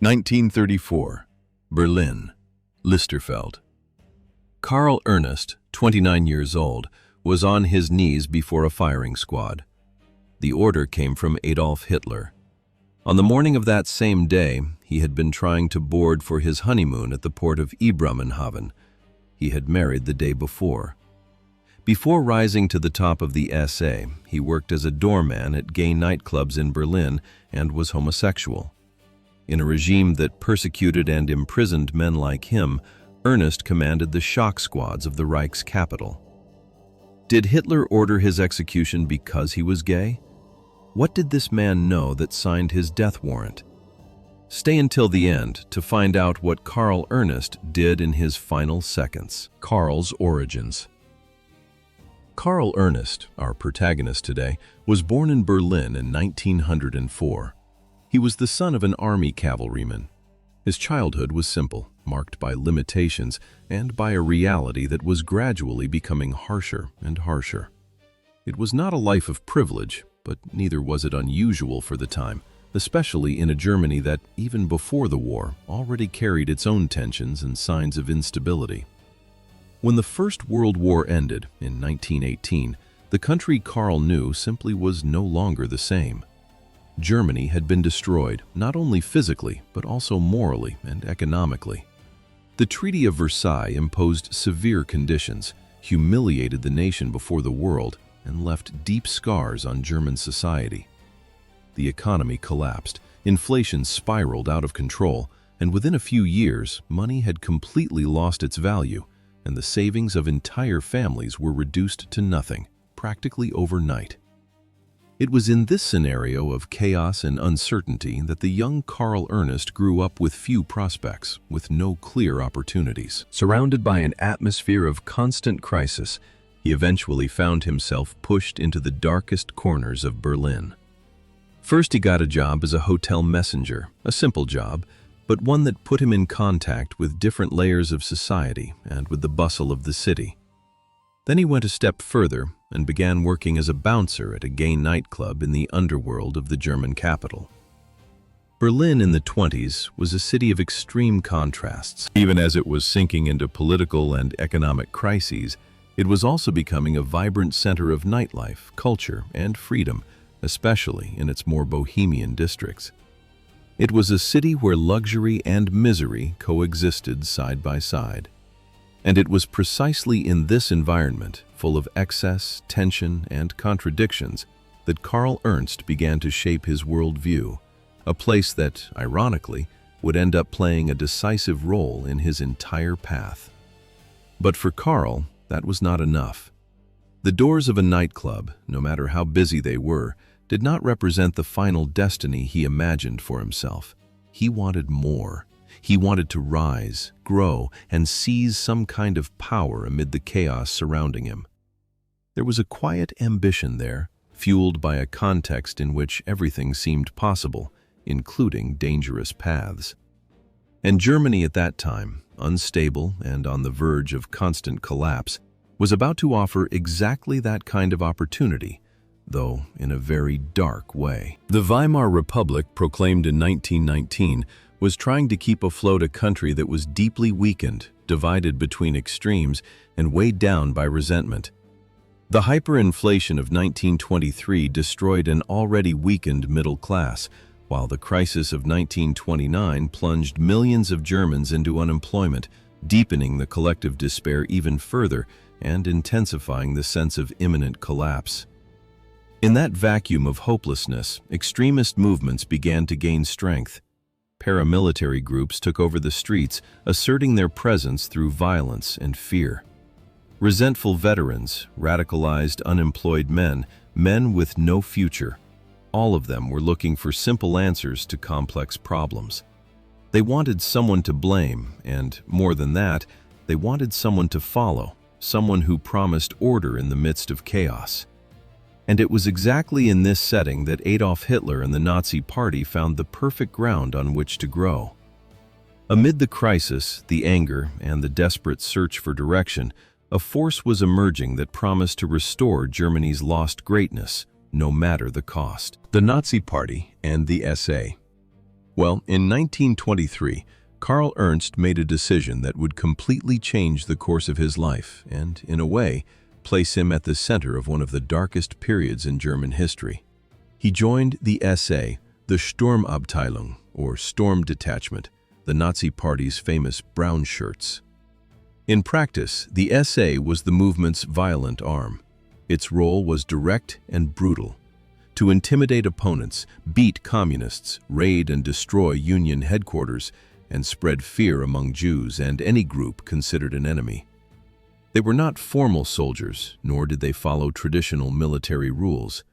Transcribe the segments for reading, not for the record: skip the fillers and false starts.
1934. Berlin. Listerfeld. Karl Ernst, 29 years old, was on his knees before a firing squad. The order came from Adolf Hitler. On the morning of that same day, he had been trying to board for his honeymoon at the port of Bremerhaven. He had married the day before. Before rising to the top of the SA, he worked as a doorman at gay nightclubs in Berlin and was homosexual. In a regime that persecuted and imprisoned men like him, Ernst commanded the shock squads of the Reich's capital. Did Hitler order his execution because he was gay? What did this man know that signed his death warrant? Stay until the end to find out what Karl Ernst did in his final seconds. Karl's origins. Karl Ernst, our protagonist today, was born in Berlin in 1904. He was the son of an army cavalryman. His childhood was simple, marked by limitations and by a reality that was gradually becoming harsher and harsher. It was not a life of privilege, but neither was it unusual for the time, especially in a Germany that, even before the war, already carried its own tensions and signs of instability. When the First World War ended in 1918, the country Karl knew simply was no longer the same. Germany had been destroyed, not only physically, but also morally and economically. The Treaty of Versailles imposed severe conditions, humiliated the nation before the world, and left deep scars on German society. The economy collapsed, inflation spiraled out of control, and within a few years, money had completely lost its value, and the savings of entire families were reduced to nothing, practically overnight. It was in this scenario of chaos and uncertainty that the young Karl Ernst grew up with few prospects, with no clear opportunities. Surrounded by an atmosphere of constant crisis, he eventually found himself pushed into the darkest corners of Berlin. First, he got a job as a hotel messenger, a simple job, but one that put him in contact with different layers of society and with the bustle of the city. Then he went a step further and began working as a bouncer at a gay nightclub in the underworld of the German capital. Berlin in the 20s was a city of extreme contrasts. Even as it was sinking into political and economic crises, it was also becoming a vibrant center of nightlife, culture, and freedom, especially in its more bohemian districts. It was a city where luxury and misery coexisted side by side. And it was precisely in this environment, full of excess, tension, and contradictions, that Karl Ernst began to shape his worldview, a place that, ironically, would end up playing a decisive role in his entire path. But for Karl, that was not enough. The doors of a nightclub, no matter how busy they were, did not represent the final destiny he imagined for himself. He wanted more. He wanted to rise, grow, and seize some kind of power amid the chaos surrounding him. There was a quiet ambition there, fueled by a context in which everything seemed possible, including dangerous paths. And Germany at that time, unstable and on the verge of constant collapse, was about to offer exactly that kind of opportunity, though in a very dark way. The Weimar Republic, proclaimed in 1919, was trying to keep afloat a country that was deeply weakened, divided between extremes, and weighed down by resentment. The hyperinflation of 1923 destroyed an already weakened middle class, while the crisis of 1929 plunged millions of Germans into unemployment, deepening the collective despair even further and intensifying the sense of imminent collapse. In that vacuum of hopelessness, extremist movements began to gain strength. Paramilitary groups took over the streets, asserting their presence through violence and fear. Resentful veterans, radicalized unemployed men, men with no future, all of them were looking for simple answers to complex problems. They wanted someone to blame, and more than that, they wanted someone to follow, someone who promised order in the midst of chaos. And it was exactly in this setting that Adolf Hitler and the Nazi Party found the perfect ground on which to grow. Amid the crisis, the anger, and the desperate search for direction, a force was emerging that promised to restore Germany's lost greatness, no matter the cost. The Nazi Party and the SA. Well, in 1923, Karl Ernst made a decision that would completely change the course of his life and, in a way, place him at the center of one of the darkest periods in German history. He joined the SA, the Sturmabteilung, or Storm Detachment, the Nazi Party's famous brown shirts. In practice, the SA was the movement's violent arm. Its role was direct and brutal: to intimidate opponents, beat communists, raid and destroy Union headquarters, and spread fear among Jews and any group considered an enemy. They were not formal soldiers, nor did they follow traditional military rules.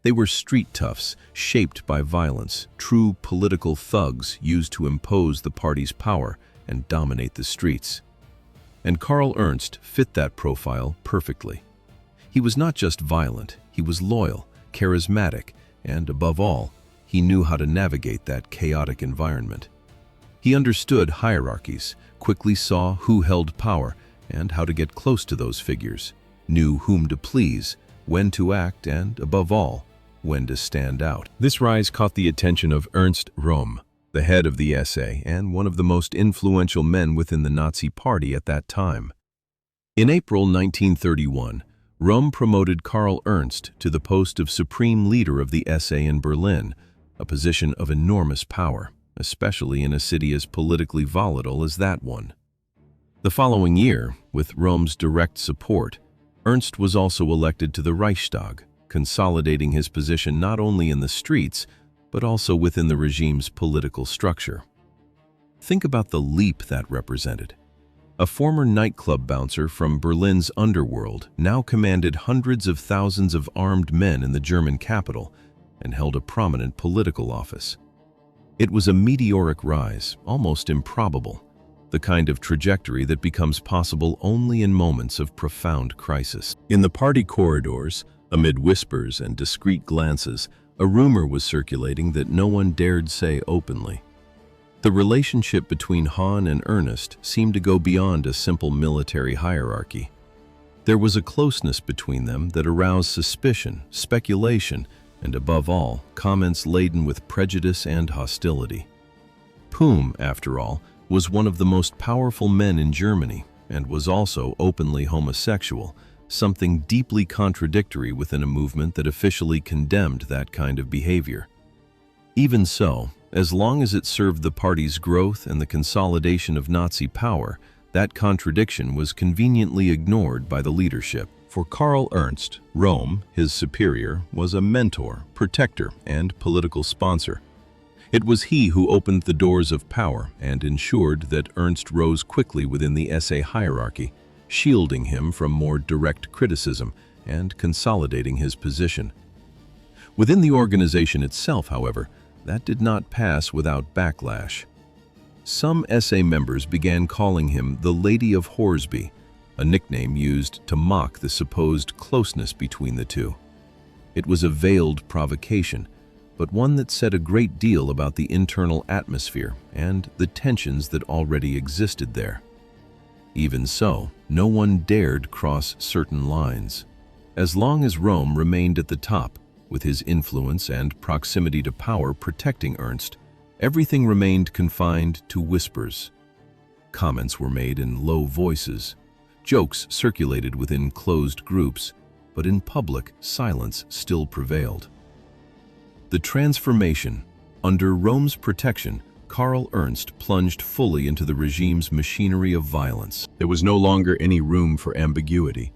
They were street toughs, shaped by violence, true political thugs used to impose the party's power and dominate the streets. And Karl Ernst fit that profile perfectly. He was not just violent, he was loyal, charismatic, and above all, he knew how to navigate that chaotic environment. He understood hierarchies, quickly saw who held power, and how to get close to those figures, knew whom to please, when to act, and, above all, when to stand out. This rise caught the attention of Ernst Röhm, the head of the SA and one of the most influential men within the Nazi Party at that time. In April 1931, Röhm promoted Karl Ernst to the post of supreme leader of the SA in Berlin, a position of enormous power, especially in a city as politically volatile as that one. The following year, with Röhm's direct support, Ernst was also elected to the Reichstag, consolidating his position not only in the streets, but also within the regime's political structure. Think about the leap that represented. A former nightclub bouncer from Berlin's underworld now commanded hundreds of thousands of armed men in the German capital and held a prominent political office. It was a meteoric rise, almost improbable, the kind of trajectory that becomes possible only in moments of profound crisis. In the party corridors, amid whispers and discreet glances, a rumor was circulating that no one dared say openly. The relationship between Hahn and Ernst seemed to go beyond a simple military hierarchy. There was a closeness between them that aroused suspicion, speculation, and above all, comments laden with prejudice and hostility. Poom, after all, was one of the most powerful men in Germany and was also openly homosexual, something deeply contradictory within a movement that officially condemned that kind of behavior. Even so, as long as it served the party's growth and the consolidation of Nazi power, that contradiction was conveniently ignored by the leadership. For Karl Ernst, Röhm, his superior, was a mentor, protector, and political sponsor. It was he who opened the doors of power and ensured that Ernst rose quickly within the SA hierarchy, shielding him from more direct criticism and consolidating his position. Within the organization itself, however, that did not pass without backlash. Some SA members began calling him the Lady of Horsby, a nickname used to mock the supposed closeness between the two. It was a veiled provocation, but one that said a great deal about the internal atmosphere and the tensions that already existed there. Even so, no one dared cross certain lines. As long as Röhm remained at the top, with his influence and proximity to power protecting Ernst, everything remained confined to whispers. Comments were made in low voices. Jokes circulated within closed groups, but in public, silence still prevailed. The transformation. Under Röhm's protection, Karl Ernst plunged fully into the regime's machinery of violence. There was no longer any room for ambiguity.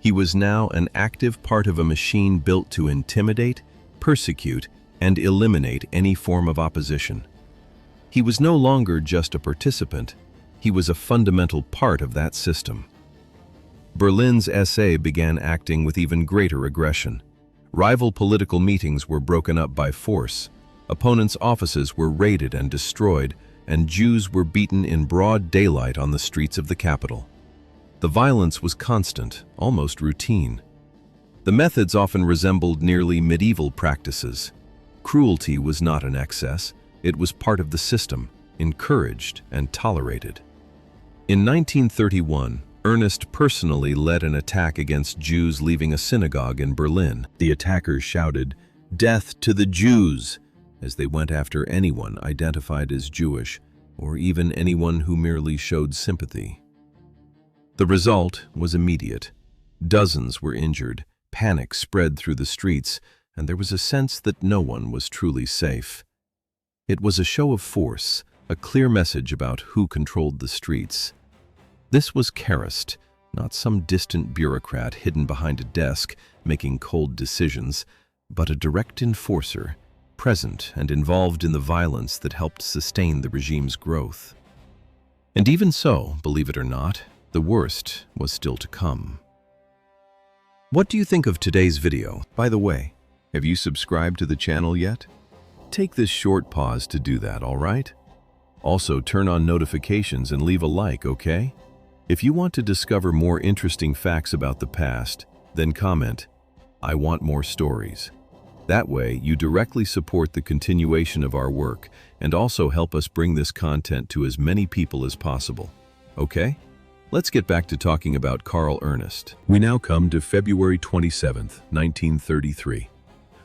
He was now an active part of a machine built to intimidate, persecute, and eliminate any form of opposition. He was no longer just a participant, he was a fundamental part of that system. Berlin's SA began acting with even greater aggression. Rival political meetings were broken up by force, opponents' offices were raided and destroyed, and Jews were beaten in broad daylight on the streets of the capital. The violence was constant, almost routine. The methods often resembled nearly medieval practices. Cruelty was not an excess, it was part of the system, encouraged and tolerated. In 1931, Ernst personally led an attack against Jews leaving a synagogue in Berlin. The attackers shouted, "Death to the Jews!" as they went after anyone identified as Jewish or even anyone who merely showed sympathy. The result was immediate. Dozens were injured, panic spread through the streets, and there was a sense that no one was truly safe. It was a show of force, a clear message about who controlled the streets. This was Karl Ernst, not some distant bureaucrat hidden behind a desk making cold decisions, but a direct enforcer, present and involved in the violence that helped sustain the regime's growth. And even so, believe it or not, the worst was still to come. What do you think of today's video? By the way, have you subscribed to the channel yet? Take this short pause to do that, all right? Also, turn on notifications and leave a like, okay? If you want to discover more interesting facts about the past, then comment, "I want more stories." That way, you directly support the continuation of our work and also help us bring this content to as many people as possible. Okay? Let's get back to talking about Karl Ernst. We now come to February 27th, 1933.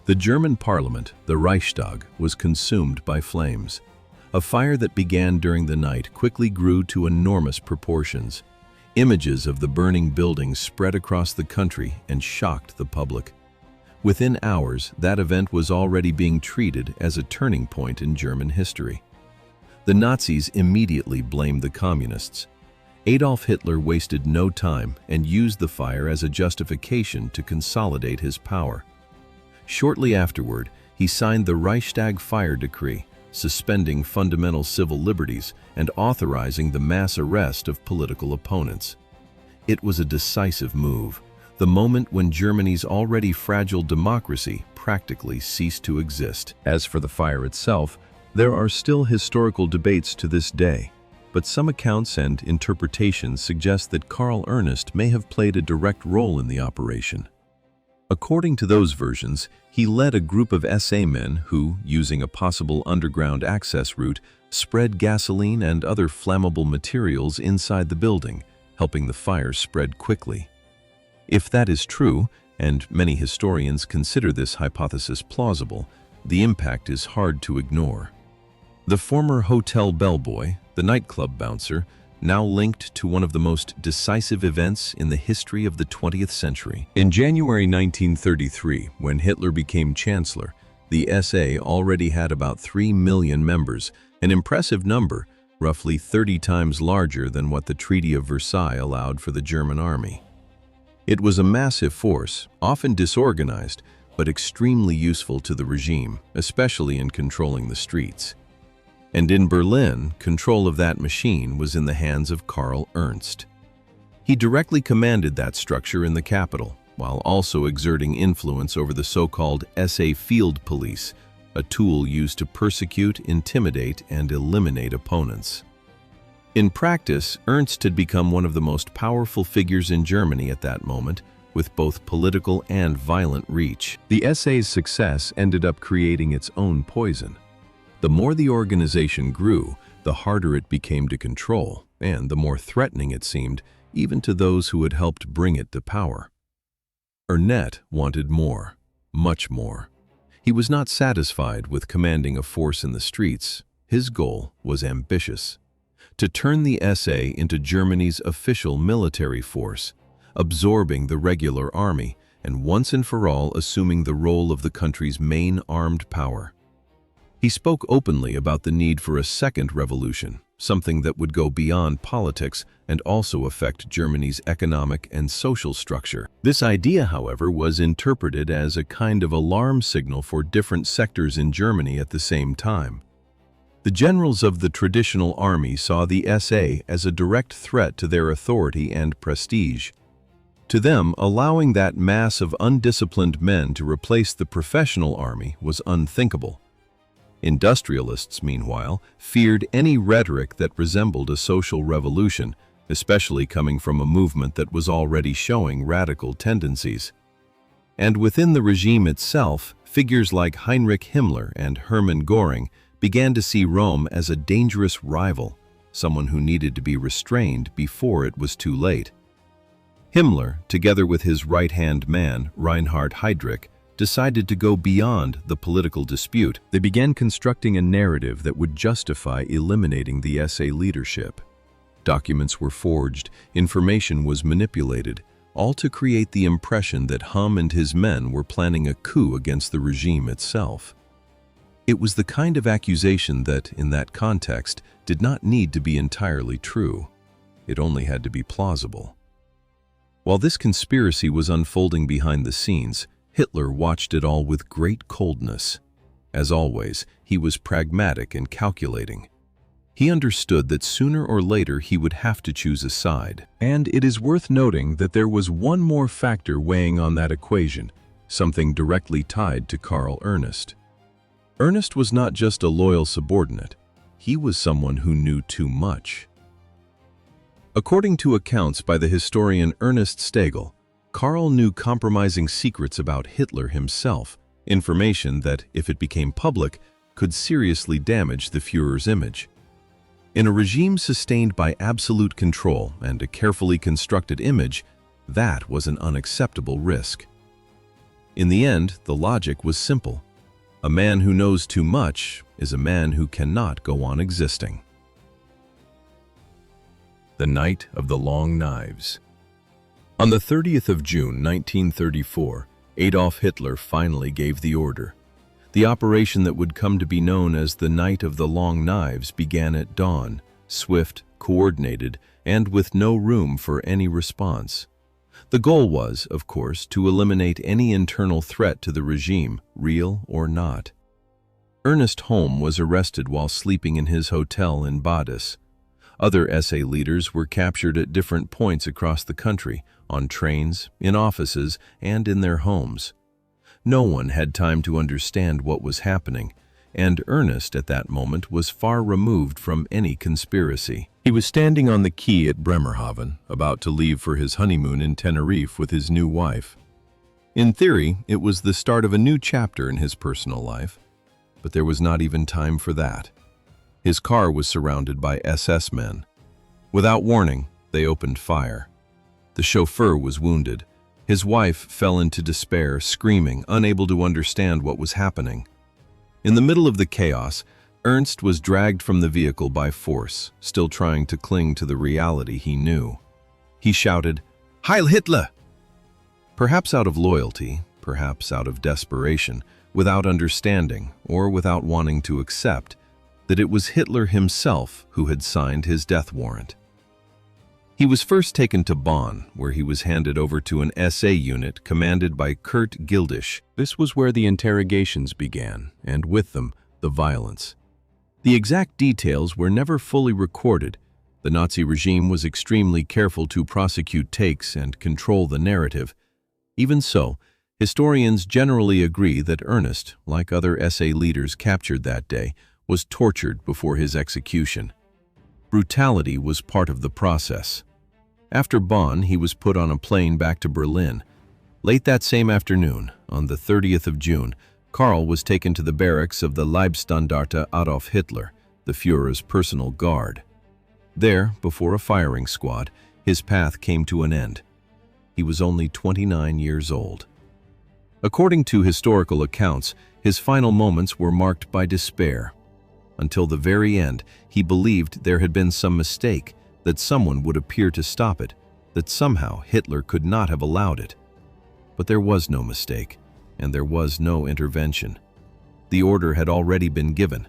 The German parliament, the Reichstag, was consumed by flames. A fire that began during the night quickly grew to enormous proportions. Images of the burning buildings spread across the country and shocked the public. Within hours, that event was already being treated as a turning point in German history. The Nazis immediately blamed the communists. Adolf Hitler wasted no time and used the fire as a justification to consolidate his power. Shortly afterward, he signed the Reichstag Fire Decree, suspending fundamental civil liberties and authorizing the mass arrest of political opponents. It was a decisive move, the moment when Germany's already fragile democracy practically ceased to exist. As for the fire itself, there are still historical debates to this day, but some accounts and interpretations suggest that Karl Ernst may have played a direct role in the operation. According to those versions, he led a group of SA men who, using a possible underground access route, spread gasoline and other flammable materials inside the building, helping the fire spread quickly. If that is true, and many historians consider this hypothesis plausible, the impact is hard to ignore. The former hotel bellboy, the nightclub bouncer, now linked to one of the most decisive events in the history of the 20th century. In January 1933, when Hitler became chancellor, the SA already had about 3 million members, an impressive number, roughly 30 times larger than what the Treaty of Versailles allowed for the German army. It was a massive force, often disorganized, but extremely useful to the regime, especially in controlling the streets. And in Berlin, control of that machine was in the hands of Karl Ernst. He directly commanded that structure in the capital, while also exerting influence over the so-called SA Field Police, a tool used to persecute, intimidate, and eliminate opponents. In practice, Ernst had become one of the most powerful figures in Germany at that moment, with both political and violent reach. The SA's success ended up creating its own poison. The more the organization grew, the harder it became to control, and the more threatening it seemed, even to those who had helped bring it to power. Ernst wanted more, much more. He was not satisfied with commanding a force in the streets. His goal was ambitious: to turn the SA into Germany's official military force, absorbing the regular army and once and for all assuming the role of the country's main armed power. He spoke openly about the need for a second revolution, something that would go beyond politics and also affect Germany's economic and social structure. This idea, however, was interpreted as a kind of alarm signal for different sectors in Germany at the same time. The generals of the traditional army saw the SA as a direct threat to their authority and prestige. To them, allowing that mass of undisciplined men to replace the professional army was unthinkable. Industrialists, meanwhile, feared any rhetoric that resembled a social revolution, especially coming from a movement that was already showing radical tendencies. And within the regime itself, figures like Heinrich Himmler and Hermann Göring began to see Rome as a dangerous rival, someone who needed to be restrained before it was too late. Himmler, together with his right-hand man, Reinhard Heydrich, decided to go beyond the political dispute. They began constructing a narrative that would justify eliminating the SA leadership. Documents were forged, information was manipulated, all to create the impression that Hum and his men were planning a coup against the regime itself. It was the kind of accusation that, in that context, did not need to be entirely true. It only had to be plausible. While this conspiracy was unfolding behind the scenes, Hitler watched it all with great coldness. As always, he was pragmatic and calculating. He understood that sooner or later he would have to choose a side. And it is worth noting that there was one more factor weighing on that equation, something directly tied to Karl Ernst. Ernst was not just a loyal subordinate. He was someone who knew too much. According to accounts by the historian Ernest Stegel, Karl knew compromising secrets about Hitler himself, information that, if it became public, could seriously damage the Führer's image. In a regime sustained by absolute control and a carefully constructed image, that was an unacceptable risk. In the end, the logic was simple. A man who knows too much is a man who cannot go on existing. The Night of the Long Knives. On the 30th of June 1934, Adolf Hitler finally gave the order. The operation that would come to be known as the Night of the Long Knives began at dawn, swift, coordinated, and with no room for any response. The goal was, of course, to eliminate any internal threat to the regime, real or not. Ernest Holm was arrested while sleeping in his hotel in Badis. Other SA leaders were captured at different points across the country, on trains, in offices, and in their homes. No one had time to understand what was happening, and Ernest at that moment was far removed from any conspiracy. He was standing on the quay at Bremerhaven, about to leave for his honeymoon in Tenerife with his new wife. In theory, it was the start of a new chapter in his personal life, but there was not even time for that. His car was surrounded by SS men. Without warning, they opened fire. The chauffeur was wounded. His wife fell into despair, screaming, unable to understand what was happening. In the middle of the chaos, Ernst was dragged from the vehicle by force, still trying to cling to the reality he knew. He shouted, "Heil Hitler!" Perhaps out of loyalty, perhaps out of desperation, without understanding, or without wanting to accept, that it was Hitler himself who had signed his death warrant. He was first taken to Bonn, where he was handed over to an SA unit commanded by Kurt Gildisch. This was where the interrogations began, and with them, the violence. The exact details were never fully recorded. The Nazi regime was extremely careful to prosecute takes and control the narrative. Even so, historians generally agree that Ernst, like other SA leaders captured that day, was tortured before his execution. Brutality was part of the process. After Bonn, he was put on a plane back to Berlin. Late that same afternoon, on the 30th of June, Karl was taken to the barracks of the Leibstandarte Adolf Hitler, the Führer's personal guard. There, before a firing squad, his path came to an end. He was only 29 years old. According to historical accounts, his final moments were marked by despair. Until the very end, he believed there had been some mistake, that someone would appear to stop it, that somehow Hitler could not have allowed it. But there was no mistake, and there was no intervention. The order had already been given,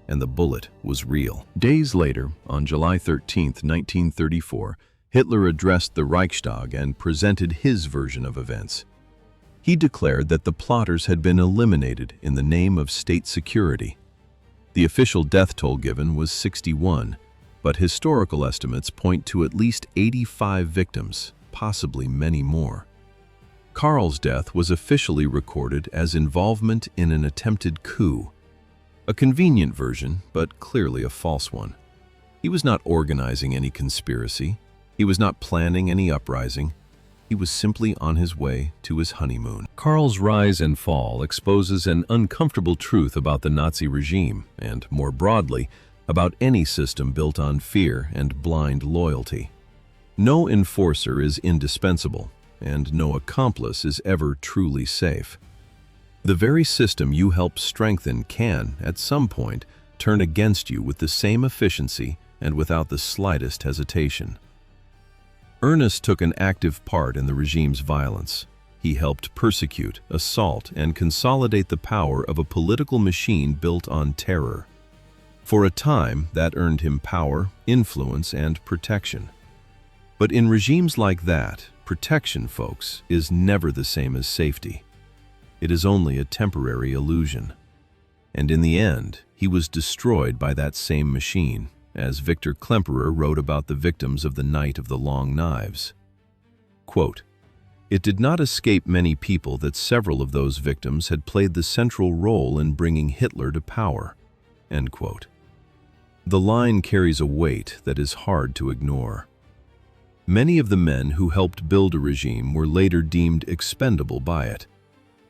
and the bullet was real. Days later, on July 13, 1934, Hitler addressed the Reichstag and presented his version of events. He declared that the plotters had been eliminated in the name of state security. The official death toll given was 61, but historical estimates point to at least 85 victims, possibly many more. Karl's death was officially recorded as involvement in an attempted coup. A convenient version, but clearly a false one. He was not organizing any conspiracy. He was not planning any uprising. He was simply on his way to his honeymoon. Karl's rise and fall exposes an uncomfortable truth about the Nazi regime, and more broadly, about any system built on fear and blind loyalty. No enforcer is indispensable, and no accomplice is ever truly safe. The very system you helped strengthen can, at some point, turn against you with the same efficiency and without the slightest hesitation. Ernst took an active part in the regime's violence. He helped persecute, assault, and consolidate the power of a political machine built on terror. For a time, that earned him power, influence, and protection. But in regimes like that, protection, folks, is never the same as safety. It is only a temporary illusion. And in the end, he was destroyed by that same machine, as Victor Klemperer wrote about the victims of the Night of the Long Knives. Quote, "It did not escape many people that several of those victims had played the central role in bringing Hitler to power." End quote. The line carries a weight that is hard to ignore. Many of the men who helped build a regime were later deemed expendable by it.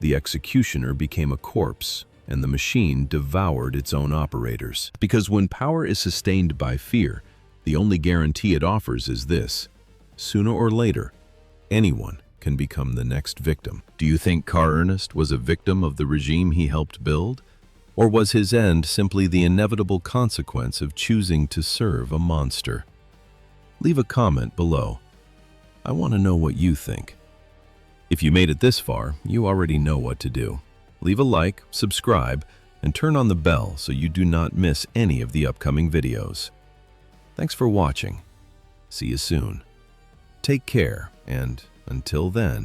The executioner became a corpse, and the machine devoured its own operators. Because when power is sustained by fear, the only guarantee it offers is this: sooner or later, anyone can become the next victim. Do you think Karl Ernst was a victim of the regime he helped build? Or was his end simply the inevitable consequence of choosing to serve a monster? Leave a comment below. I want to know what you think. If you made it this far, you already know what to do. Leave a like, subscribe, and turn on the bell so you do not miss any of the upcoming videos. Thanks for watching. See you soon. Take care, and until then.